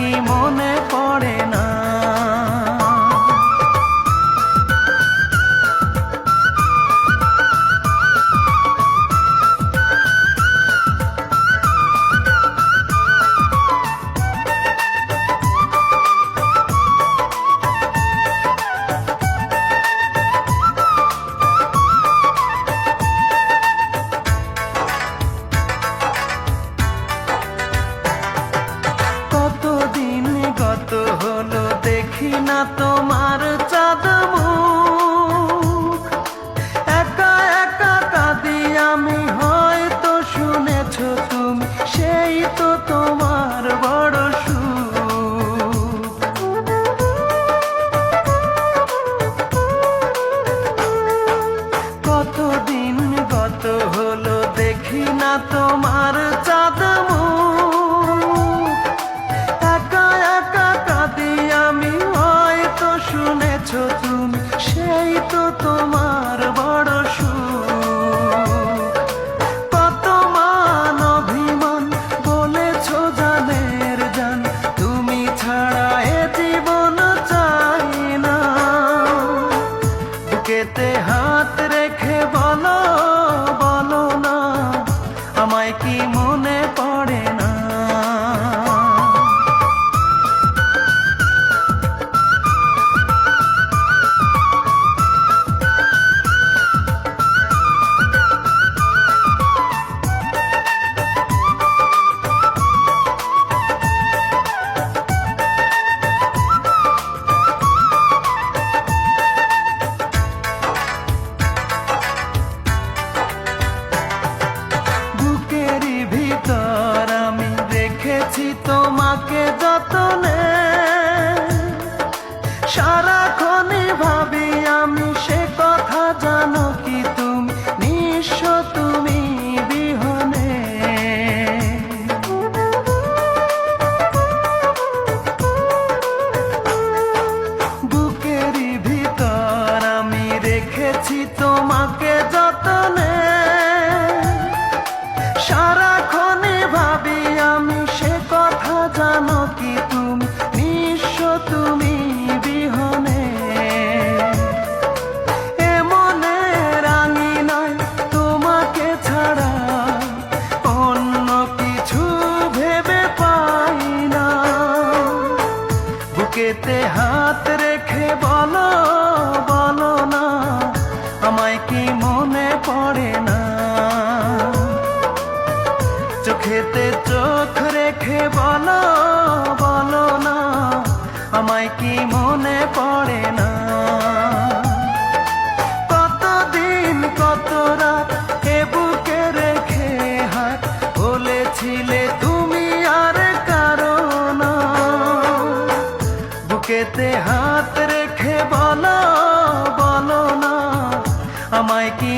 কি মনে পড়ে না? কত হলো দেখি না তোমার চাঁদ মুখ, একা একা কাঁদি আমি, হয়তো শুনেছো তুমি, সেই তো তোমার বড় সুখ। কতদিন গত হলো দেখি না তোমার চাঁদ মুখ, শুনেছো তুমি, সেই তো তোমার বড় সুখ। কত মান অভিমান বলেছো জানের জান, তুমি ছাড়া এ জীবন চাই না। বুকেতে হাত রেখে বলো বলো না, আমায় কি মনে পড়ে না? আমি রেখেছি তোমাকে যতনে, সারাক্ষণই ভাবি আমি সে কথা, জানো কি তুমি নিঃস্ব তুমি বিহনে। বুকেরই ভিতর আমি রেখেছি তোমাকে যতনে, সারাক্ষণে ভাবি আমি সে কথা, জানো কি তুমি নিঃস্ব তুমি বিহনে। এমনে রাঙি নাই তোমাকে ছাড়া, অন্য কিছু ভেবে পাই না। বুকেতে হাত রেখে বলো বলো না, আমায় কি মনে পড়ে না? চোখেতে চোখ রেখে বলো বলো না, আমায় কি মনে পড়ে না? কতদিন কত রাত এ বুকে রেখে হাত, বলেছিলে তুমি আর কারো না। বুকেতে হাত রেখে বলো বলো না, আমায় কি